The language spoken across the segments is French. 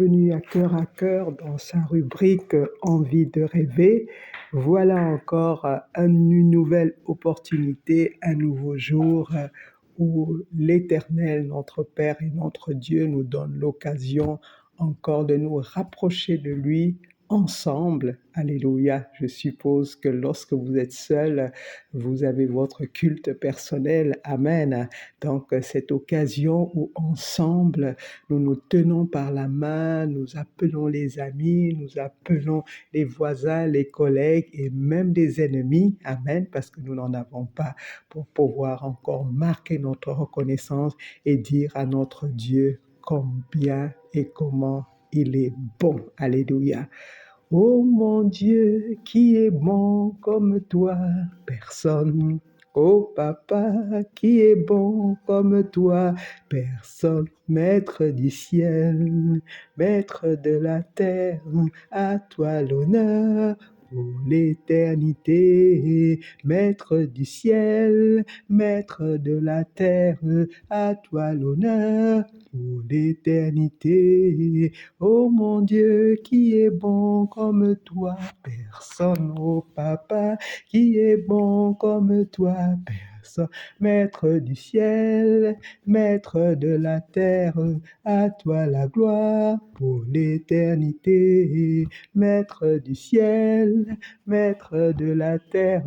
bienvenue à cœur dans sa rubrique Envie de rêver. Voilà encore une nouvelle opportunité, un nouveau jour où l'Éternel, notre Père et notre Dieu, nous donne l'occasion encore de nous rapprocher de lui ensemble. Alléluia. Je suppose que lorsque vous êtes seul, vous avez votre culte personnel. Amen. Donc, cette occasion où ensemble, nous nous tenons par la main, nous appelons les amis, nous appelons les voisins, les collègues et même des ennemis. Amen. Parce que nous n'en avons pas pour pouvoir encore marquer notre reconnaissance et dire à notre Dieu combien et comment il est bon. Alléluia. Oh mon Dieu, qui est bon comme toi, personne. Oh papa, qui est bon comme toi, personne. Maître du ciel, maître de la terre, à toi l'honneur pour l'éternité. Maître du ciel, maître de la terre, à toi l'honneur pour l'éternité. Oh mon Dieu, qui est bon comme toi, personne, oh papa, qui est bon comme toi, personne. Maître du ciel, maître de la terre, à toi la gloire pour l'éternité. Maître du ciel, maître de la terre,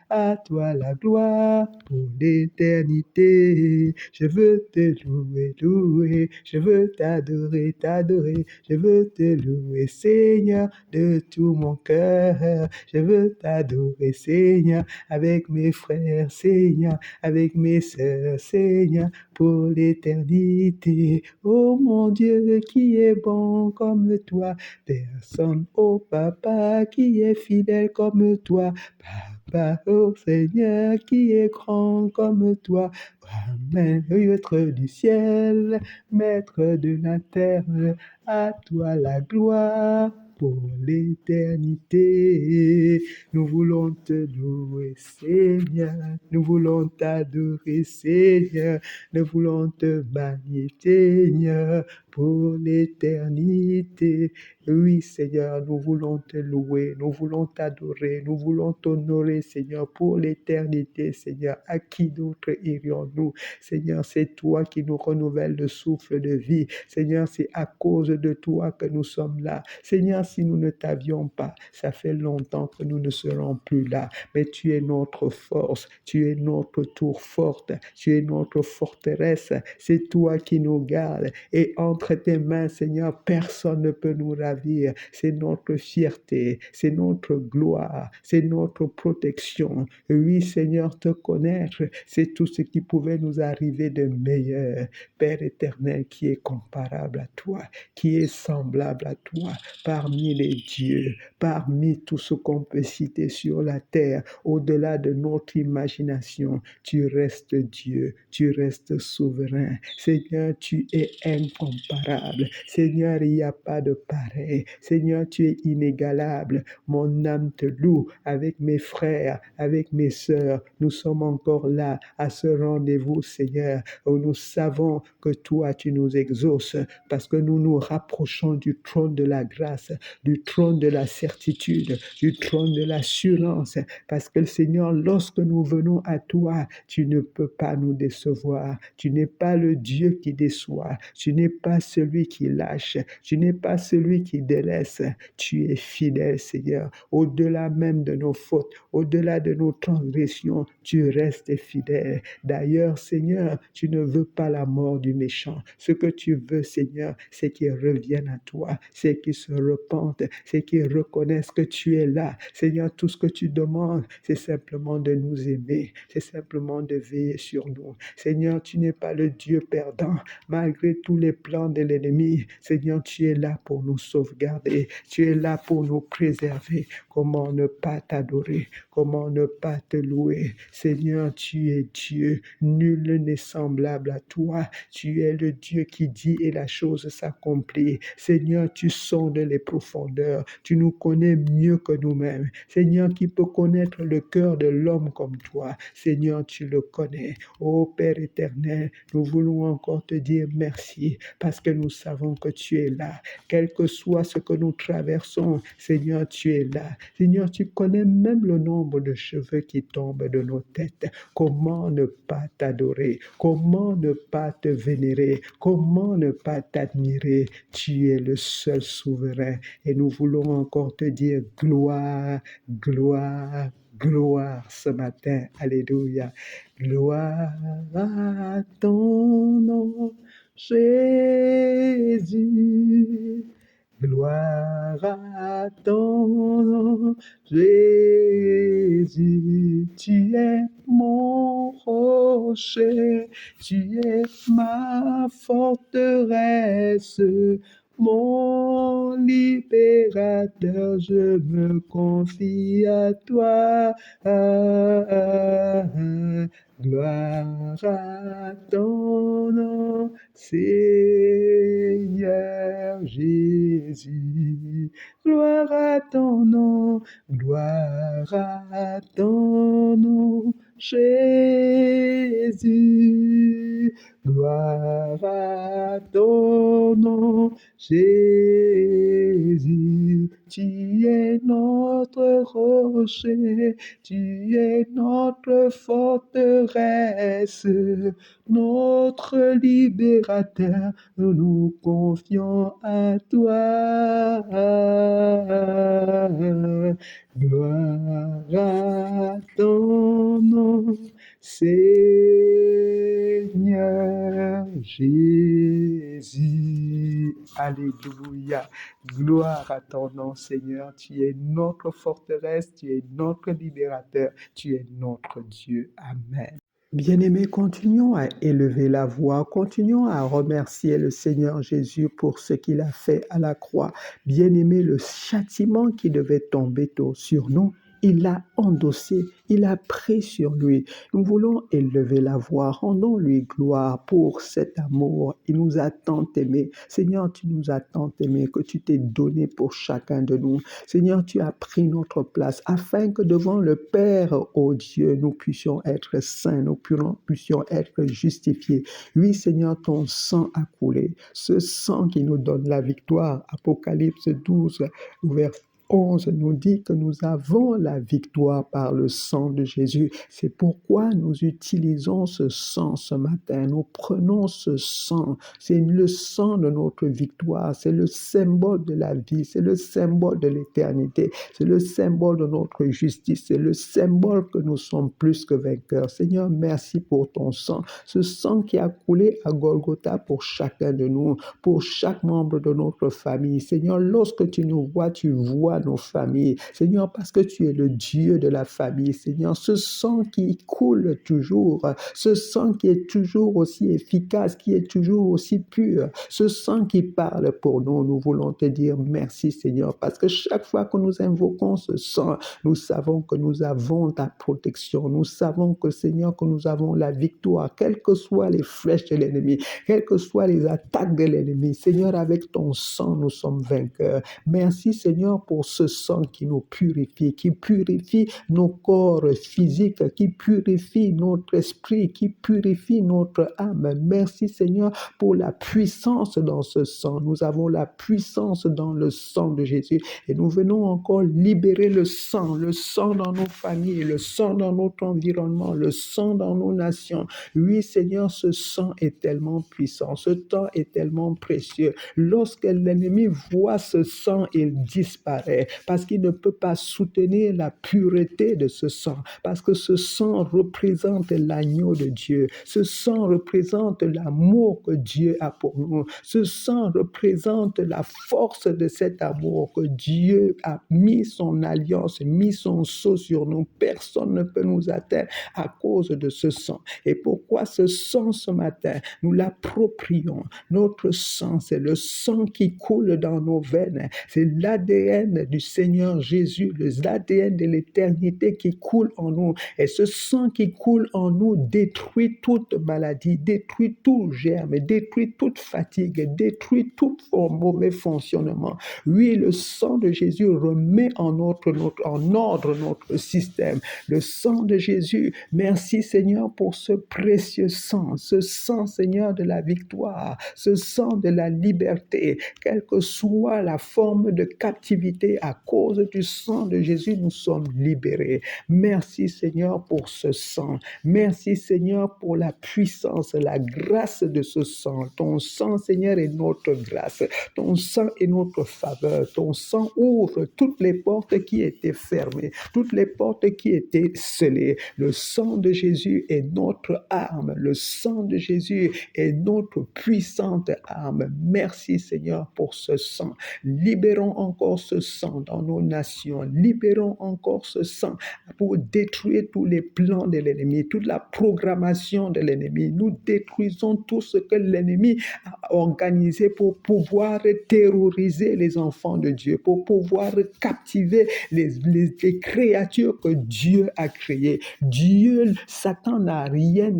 à toi la gloire pour l'éternité. Je veux te louer, louer, je veux t'adorer, t'adorer, je veux te louer, Seigneur, de tout mon cœur. Je veux t'adorer, Seigneur, avec mes frères, Seigneur, avec mes sœurs, Seigneur, pour l'éternité. Oh mon Dieu, qui est bon comme toi, personne, oh papa, qui est fidèle comme toi, papa, oh Seigneur, qui est grand comme toi. Amen. Maître du ciel, maître de la terre, à toi la gloire pour l'éternité. Nous voulons te louer, Seigneur. Nous voulons t'adorer, Seigneur. Nous voulons te magnifier, Seigneur, pour l'éternité. Oui, Seigneur, nous voulons te louer, nous voulons t'adorer, nous voulons t'honorer, Seigneur, pour l'éternité, Seigneur. À qui d'autre irions-nous? Seigneur, c'est toi qui nous renouvelles le souffle de vie. Seigneur, c'est à cause de toi que nous sommes là. Seigneur, si nous ne t'avions pas, ça fait longtemps que nous ne serons plus là. Mais tu es notre force, tu es notre tour forte, tu es notre forteresse. C'est toi qui nous gardes. Et entre tes mains, Seigneur, personne ne peut nous ravir. C'est notre fierté, c'est notre gloire, c'est notre protection. Oui, Seigneur, te connaître, c'est tout ce qui pouvait nous arriver de meilleur. Père éternel, qui est comparable à toi, qui est semblable à toi, parmi les dieux, parmi tout ce qu'on peut citer sur la terre, au-delà de notre imagination, tu restes Dieu, tu restes souverain. Seigneur, tu es incomparable. Seigneur, il n'y a pas de pareil. Seigneur, tu es inégalable. Mon âme te loue avec mes frères, avec mes sœurs. Nous sommes encore là à ce rendez-vous, Seigneur, où nous savons que toi, tu nous exauces parce que nous nous rapprochons du trône de la grâce, du trône de la certitude, du trône de l'assurance. Parce que, Seigneur, lorsque nous venons à toi, tu ne peux pas nous décevoir. Tu n'es pas le Dieu qui déçoit. Tu n'es pas celui qui lâche. Tu n'es pas celui qui délaisse. Tu es fidèle, Seigneur. Au-delà même de nos fautes, au-delà de nos transgressions, tu restes fidèle. D'ailleurs, Seigneur, tu ne veux pas la mort du méchant. Ce que tu veux, Seigneur, c'est qu'il revienne à toi, c'est qu'il se repente, c'est qu'il reconnaisse que tu es là. Seigneur, tout ce que tu demandes, c'est simplement de nous aimer, c'est simplement de veiller sur nous. Seigneur, tu n'es pas le Dieu perdant, malgré tous les plans de l'ennemi. Seigneur, tu es là pour nous sauvegarder, tu es là pour nous préserver. Comment ne pas t'adorer? Comment ne pas te louer? Seigneur, tu es Dieu, nul n'est semblable à toi. Tu es le Dieu qui dit et la chose s'accomplit. Seigneur, tu sondes les profondeurs, tu nous connais mieux que nous-mêmes. Seigneur, qui peut connaître le cœur de l'homme comme toi? Seigneur, tu le connais. Ô Père éternel, nous voulons encore te dire merci parce que nous savons que tu es là. Quel que soit ce que nous traversons, Seigneur, tu es là. Seigneur, tu connais même le nombre de cheveux qui tombent de nos têtes. Comment ne pas t'adorer? Comment ne pas te vénérer? Comment ne pas t'admirer? Tu es le seul souverain. Et nous voulons encore te dire gloire, gloire, gloire ce matin. Alléluia. Gloire à ton nom, Jésus. Gloire à ton nom, Jésus. Tu es mon rocher, tu es ma forteresse, mon libérateur, je me confie à toi. Gloire à ton nom, Seigneur Jésus. Gloire à ton nom, gloire à ton nom, Jésus. Gloire à ton nom, Jésus. Tu es notre rocher, tu es notre forteresse, notre libérateur, nous nous confions à toi. Gloire à ton nom, Seigneur Jésus. Alléluia. Gloire à ton nom, Seigneur. Tu es notre forteresse, tu es notre libérateur, tu es notre Dieu. Amen. Bien-aimés, continuons à élever la voix, continuons à remercier le Seigneur Jésus pour ce qu'il a fait à la croix. Bien-aimés, le châtiment qui devait tomber sur nous, il l'a endossé, il a pris sur lui. Nous voulons élever la voix, rendons-lui gloire pour cet amour. Il nous a tant aimés. Seigneur, tu nous as tant aimés que tu t'es donné pour chacun de nous. Seigneur, tu as pris notre place afin que devant le Père, ô Dieu, nous puissions être saints, nous puissions être justifiés. Oui, Seigneur, ton sang a coulé. Ce sang qui nous donne la victoire. Apocalypse 12, verset 11 nous dit que nous avons la victoire par le sang de Jésus. C'est pourquoi nous utilisons ce sang ce matin. Nous prenons ce sang. C'est le sang de notre victoire. C'est le symbole de la vie. C'est le symbole de l'éternité. C'est le symbole de notre justice. C'est le symbole que nous sommes plus que vainqueurs. Seigneur, merci pour ton sang. Ce sang qui a coulé à Golgotha pour chacun de nous, pour chaque membre de notre famille. Seigneur, lorsque tu nous vois, tu vois nos familles. Seigneur, parce que tu es le Dieu de la famille. Seigneur, ce sang qui coule toujours, ce sang qui est toujours aussi efficace, qui est toujours aussi pur, ce sang qui parle pour nous, nous voulons te dire merci, Seigneur, parce que chaque fois que nous invoquons ce sang, nous savons que nous avons ta protection. Nous savons que, Seigneur, que nous avons la victoire, quelles que soient les flèches de l'ennemi, quelles que soient les attaques de l'ennemi. Seigneur, avec ton sang, nous sommes vainqueurs. Merci, Seigneur, pour ce sang qui nous purifie, qui purifie nos corps physiques, qui purifie notre esprit, qui purifie notre âme. Merci, Seigneur, pour la puissance dans ce sang. Nous avons la puissance dans le sang de Jésus et nous venons encore libérer le sang dans nos familles, le sang dans notre environnement, le sang dans nos nations. Oui, Seigneur, ce sang est tellement puissant, ce temps est tellement précieux. Lorsque l'ennemi voit ce sang, il disparaît parce qu'il ne peut pas soutenir la pureté de ce sang, parce que ce sang représente l'agneau de Dieu. Ce sang représente l'amour que Dieu a pour nous. Ce sang représente la force de cet amour que Dieu a mis son alliance, mis son sceau sur nous. Personne ne peut nous atteindre à cause de ce sang. Et pourquoi ce sang ce matin, nous l'approprions. Notre sang, c'est le sang qui coule dans nos veines. C'est l'ADN du Seigneur Jésus, l'ADN de l'éternité qui coule en nous. Et ce sang qui coule en nous détruit toute maladie, détruit tout germe, détruit toute fatigue, détruit tout mauvais fonctionnement. Oui, le sang de Jésus remet en ordre notre système. Le sang de Jésus, merci Seigneur pour ce précieux sang, ce sang Seigneur de la victoire, ce sang de la liberté, quelle que soit la forme de captivité à cause du sang de Jésus, nous sommes libérés. Merci Seigneur pour ce sang. Merci Seigneur pour la puissance, la grâce de ce sang. Ton sang Seigneur est notre grâce. Ton sang est notre faveur. Ton sang ouvre toutes les portes qui étaient fermées, toutes les portes qui étaient scellées. Le sang de Jésus est notre arme. Le sang de Jésus est notre puissante arme. Merci Seigneur pour ce sang. Libérons encore ce sang dans nos nations. Libérons encore ce sang pour détruire tous les plans de l'ennemi, toute la programmation de l'ennemi. Nous détruisons tout ce que l'ennemi a organisé pour pouvoir terroriser les enfants de Dieu, pour pouvoir captiver les créatures que Dieu a créées. Satan n'a rien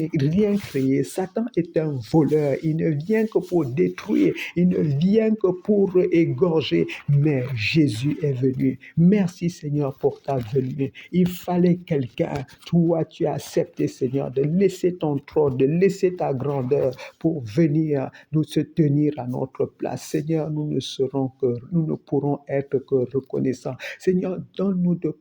créé. Satan est un voleur. Il ne vient que pour détruire. Il ne vient que pour égorger. Mais Jésus est venu. Merci Seigneur pour ta venue. Il fallait quelqu'un. Toi, tu as accepté Seigneur de laisser ton trône, de laisser ta grandeur pour venir nous se tenir à notre place. Seigneur, nous ne pourrons être que reconnaissants. Seigneur, donne-nous de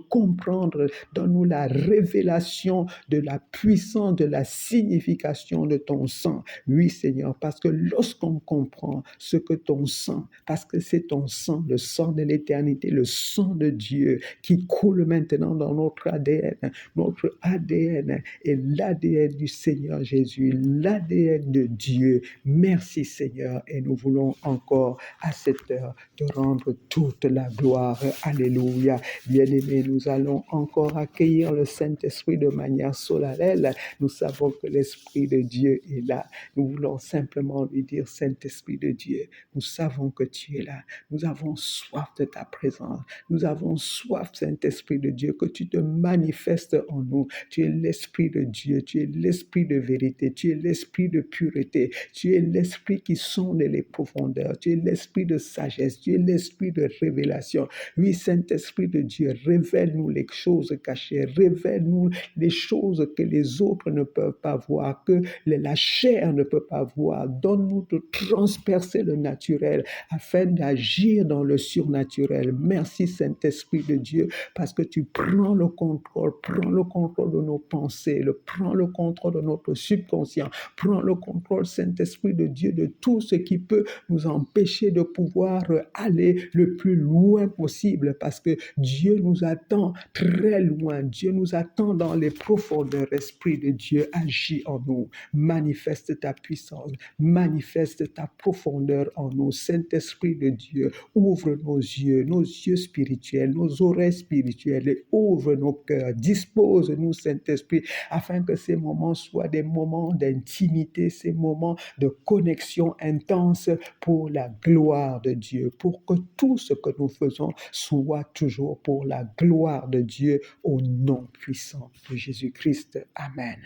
comprendre, donne-nous la révélation de la puissance, de la signification de ton sang. Oui, Seigneur, parce que lorsqu'on comprend ce que ton sang, parce que c'est ton sang, le sang de l'éternité, le sang de Dieu qui coule maintenant dans notre ADN. Notre ADN est l'ADN du Seigneur Jésus, l'ADN de Dieu. Merci Seigneur, et nous voulons encore à cette heure te rendre toute la gloire. Alléluia. Bien-aimés, nous allons encore accueillir le Saint-Esprit de manière solennelle. Nous savons que l'Esprit de Dieu est là. Nous voulons simplement lui dire, Saint-Esprit de Dieu, nous savons que tu es là. Nous avons soif de ta présence. Nous avons soif, Saint-Esprit de Dieu, que tu te manifestes en nous. Tu es l'Esprit de Dieu. Tu es l'Esprit de vérité. Tu es l'Esprit de pureté. Tu es l'Esprit qui sonde les profondeurs. Tu es l'Esprit de sagesse. Tu es l'Esprit de révélation. Oui, Saint-Esprit de Dieu, révèle-nous les choses cachées. Révèle-nous les choses que les autres ne peuvent pas voir, que la chair ne peut pas voir. Donne-nous de transpercer le naturel afin d'agir dans le surnaturel. Merci, Saint-Esprit de Dieu, parce que tu prends le contrôle de nos pensées, prends le contrôle de notre subconscient, prends le contrôle, Saint-Esprit de Dieu, de tout ce qui peut nous empêcher de pouvoir aller le plus loin possible, parce que Dieu nous attend très loin. Dieu nous attend dans les profondeurs. Esprit de Dieu, agis en nous. Manifeste ta puissance. Manifeste ta profondeur en nous. Saint-Esprit de Dieu, ouvre nos yeux spirituels, nos oreilles spirituelles, et ouvre nos cœurs. Dispose-nous, Saint-Esprit, afin que ces moments soient des moments d'intimité, ces moments de connexion intense pour la gloire de Dieu, pour que tout ce que nous faisons soit toujours pour la gloire de Dieu, au nom puissant de Jésus-Christ. Amen.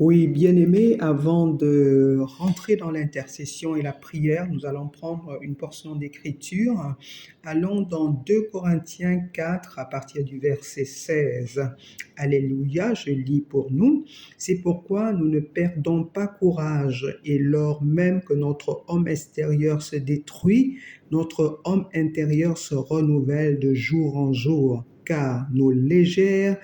Oui, bien-aimés, avant de rentrer dans l'intercession et la prière, nous allons prendre une portion d'écriture. Allons dans 2 Corinthiens 4 à partir du verset 16. Alléluia, je lis pour nous. C'est pourquoi nous ne perdons pas courage, et lors même que notre homme extérieur se détruit, notre homme intérieur se renouvelle de jour en jour, car nos légères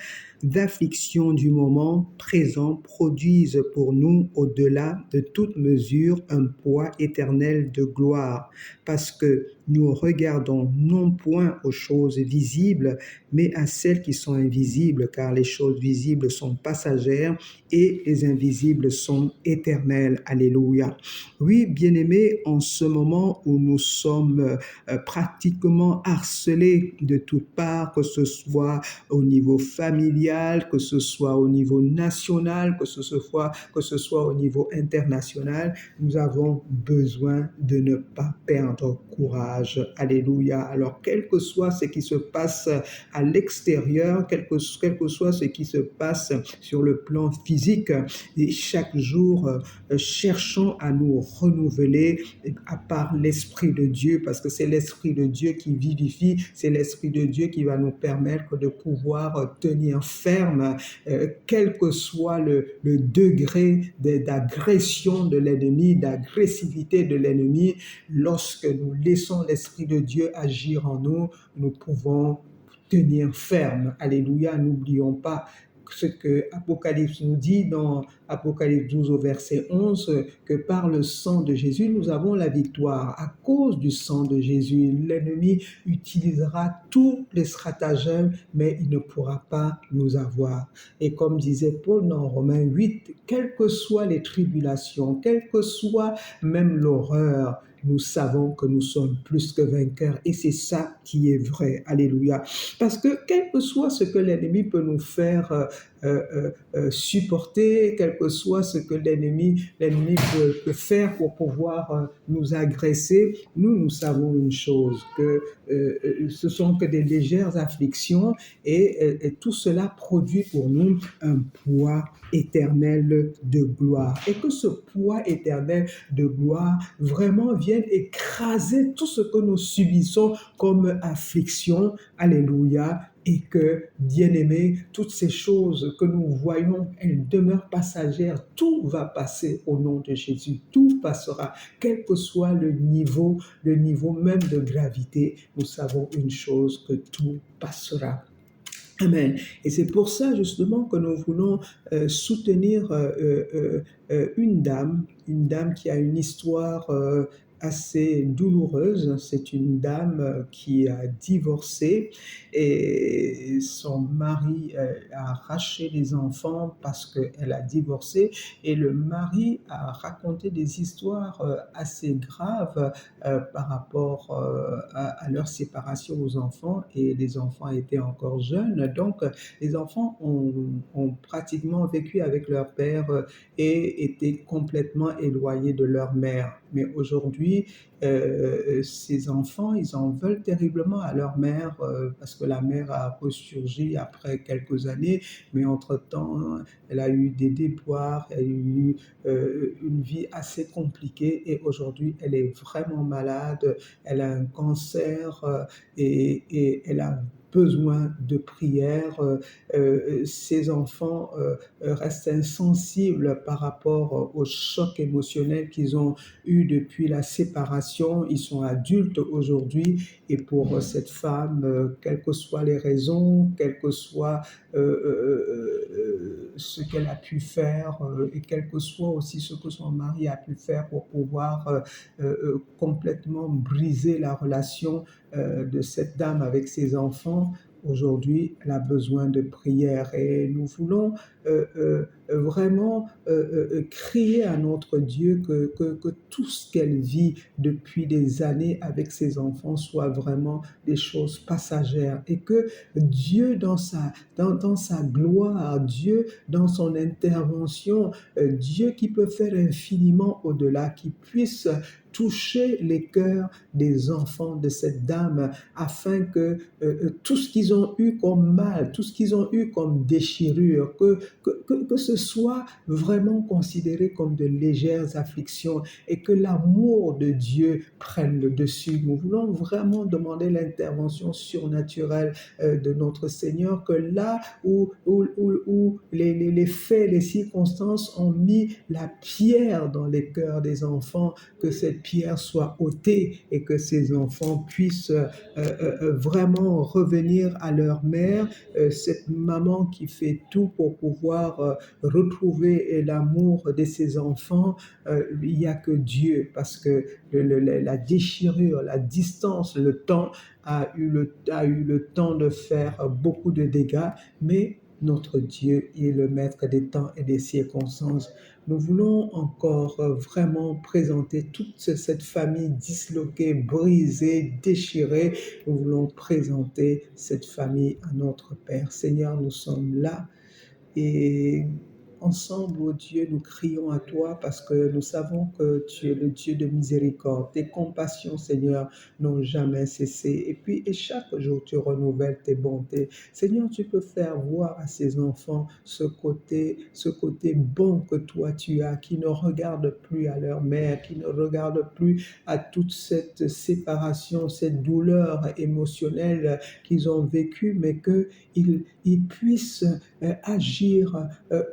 afflictions du moment présent produisent pour nous, au-delà de toute mesure, un poids éternel de gloire, parce que nous regardons non point aux choses visibles, mais à celles qui sont invisibles, car les choses visibles sont passagères et les invisibles sont éternelles. Alléluia. Oui, bien-aimés, en ce moment où nous sommes pratiquement harcelés de toutes parts, que ce soit au niveau familial, mondial, que ce soit au niveau national, que ce soit au niveau international, nous avons besoin de ne pas perdre courage. Alléluia. Alors, quel que soit ce qui se passe à l'extérieur, quel que soit ce qui se passe sur le plan physique, et chaque jour, cherchons à nous renouveler à part l'Esprit de Dieu, parce que c'est l'Esprit de Dieu qui vivifie, c'est l'Esprit de Dieu qui va nous permettre de pouvoir tenir ferme, quel que soit le degré d'agression de l'ennemi, d'agressivité de l'ennemi. Lorsque nous laissons l'Esprit de Dieu agir en nous, nous pouvons tenir ferme. Alléluia, n'oublions pas ce que Apocalypse nous dit dans Apocalypse 12 au verset 11, que par le sang de Jésus, nous avons la victoire. À cause du sang de Jésus, l'ennemi utilisera tous les stratagèmes, mais il ne pourra pas nous avoir. Et comme disait Paul dans Romains 8, quelles que soient les tribulations, quelle que soit même l'horreur, nous savons que nous sommes plus que vainqueurs, et c'est ça qui est vrai. Alléluia. Parce que quel que soit ce que l'ennemi peut nous faire supporter, quel que soit ce que l'ennemi peut faire pour pouvoir nous agresser, nous savons une chose, que ce sont que des légères afflictions, et tout cela produit pour nous un poids éternel de gloire. Et que ce poids éternel de gloire vraiment vienne écraser tout ce que nous subissons comme affliction. Alléluia. Et que, bien-aimés, toutes ces choses que nous voyons, elles demeurent passagères. Tout va passer au nom de Jésus. Tout passera. Quel que soit le niveau même de gravité, nous savons une chose, que tout passera. Amen. Et c'est pour ça justement que nous voulons soutenir une dame qui a une histoire assez douloureuse. C'est une dame qui a divorcé, et son mari a arraché les enfants parce qu'elle a divorcé, et le mari a raconté des histoires assez graves par rapport à leur séparation aux enfants, et les enfants étaient encore jeunes. Donc, les enfants ont pratiquement vécu avec leur père et étaient complètement éloignés de leur mère. Mais aujourd'hui, ces enfants, ils en veulent terriblement à leur mère parce que la mère a ressurgi après quelques années, mais entre-temps, elle a eu des déboires, elle a eu une vie assez compliquée, et aujourd'hui, elle est vraiment malade, elle a un cancer et elle a besoin de prière. Ces enfants restent insensibles par rapport au choc émotionnel qu'ils ont eu depuis la séparation. Ils sont adultes aujourd'hui, et pour cette femme, quelles que soient les raisons, quel que soit ce qu'elle a pu faire, et quel que soit aussi ce que son mari a pu faire pour pouvoir complètement briser la relation de cette dame avec ses enfants, aujourd'hui, elle a besoin de prière, et nous voulons vraiment crier à notre Dieu que tout ce qu'elle vit depuis des années avec ses enfants soit vraiment des choses passagères, et que Dieu dans sa gloire, Dieu dans son intervention, Dieu qui peut faire infiniment au-delà, qui puisse toucher les cœurs des enfants de cette dame, afin que tout ce qu'ils ont eu comme mal, tout ce qu'ils ont eu comme déchirure, que ce soit vraiment considéré comme de légères afflictions, et que l'amour de Dieu prenne le dessus. Nous voulons vraiment demander l'intervention surnaturelle de notre Seigneur, que là où les faits, les circonstances ont mis la pierre dans les cœurs des enfants, que cette pierre soit ôtée, et que ces enfants puissent vraiment revenir à leur mère, cette maman qui fait tout pour pouvoir retrouver l'amour de ses enfants. Il n'y a que Dieu, parce que la déchirure, la distance, le temps a eu le temps de faire beaucoup de dégâts, mais notre Dieu et le maître des temps et des circonstances. Nous voulons encore vraiment présenter toute cette famille disloquée, brisée, déchirée. Nous voulons présenter cette famille à notre Père. Seigneur, nous sommes là et ensemble, oh Dieu, nous crions à toi parce que nous savons que tu es le Dieu de miséricorde. Tes compassions, Seigneur, n'ont jamais cessé. Et puis, et chaque jour, tu renouvelles tes bontés. Seigneur, tu peux faire voir à ces enfants ce côté bon que toi tu as, qui ne regarde plus à leur mère, qui ne regarde plus à toute cette séparation, cette douleur émotionnelle qu'ils ont vécue, mais qu'ils puissent agir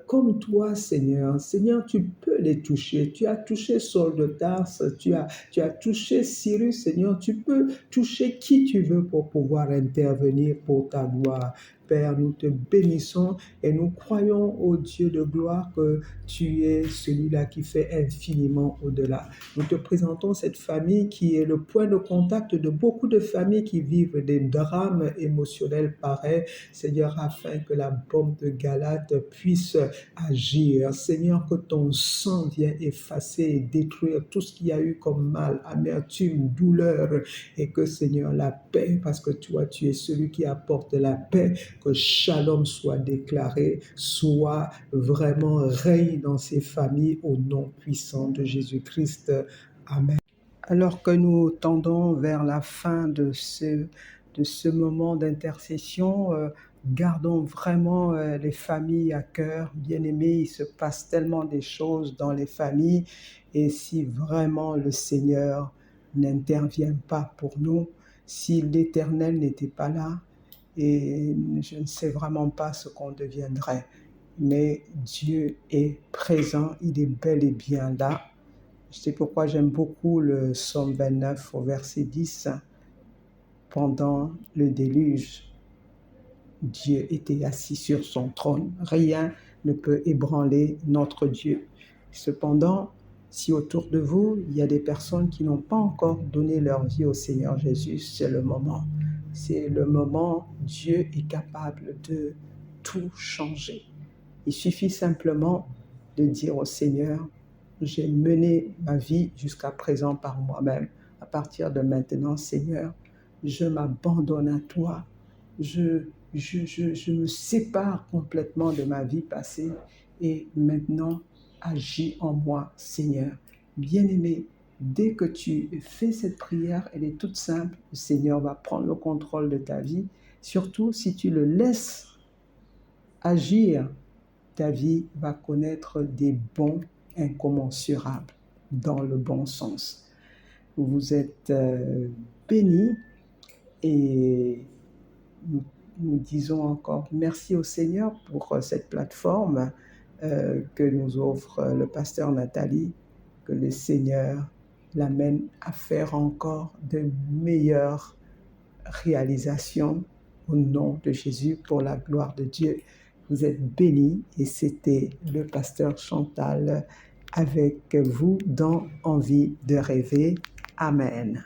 comme toi, Seigneur. Seigneur, tu peux les toucher. Tu as touché Saul de Tarse, tu as touché Cyrus, Seigneur. Tu peux toucher qui tu veux pour pouvoir intervenir pour ta gloire. Père, nous te bénissons et nous croyons au Dieu de gloire que tu es celui-là qui fait infiniment au-delà. Nous te présentons cette famille qui est le point de contact de beaucoup de familles qui vivent des drames émotionnels pareils, Seigneur, afin que la bombe de Galate puisse agir. Seigneur, que ton sang vienne effacer et détruire tout ce qu'il y a eu comme mal, amertume, douleur, et que, Seigneur, la paix, parce que toi, tu es celui qui apporte la paix, que shalom soit déclaré, soit vraiment règne dans ces familles au nom puissant de Jésus-Christ. Amen. Alors que nous tendons vers la fin de ce moment d'intercession, gardons vraiment les familles à cœur. Bien-aimés, il se passe tellement des choses dans les familles et si vraiment le Seigneur n'intervient pas pour nous, si l'Éternel n'était pas là, et je ne sais vraiment pas ce qu'on deviendrait. Mais Dieu est présent, il est bel et bien là. C'est pourquoi j'aime beaucoup le psaume 29 au verset 10. Pendant le déluge, Dieu était assis sur son trône. Rien ne peut ébranler notre Dieu. Cependant, si autour de vous, il y a des personnes qui n'ont pas encore donné leur vie au Seigneur Jésus, c'est le moment. C'est le moment, Dieu est capable de tout changer. Il suffit simplement de dire au Seigneur, j'ai mené ma vie jusqu'à présent par moi-même. À partir de maintenant, Seigneur, je m'abandonne à toi. Je me sépare complètement de ma vie passée et maintenant, agis en moi, Seigneur. Bien-aimé, dès que tu fais cette prière, elle est toute simple. Le Seigneur va prendre le contrôle de ta vie. Surtout si tu le laisses agir, ta vie va connaître des bons incommensurables dans le bon sens. Vous êtes bénis et nous disons encore merci au Seigneur pour cette plateforme que nous offre le pasteur Nathalie, que le Seigneur l'amène à faire encore de meilleures réalisations au nom de Jésus pour la gloire de Dieu. Vous êtes bénis et c'était le pasteur Chantal avec vous dans Envie de rêver. Amen.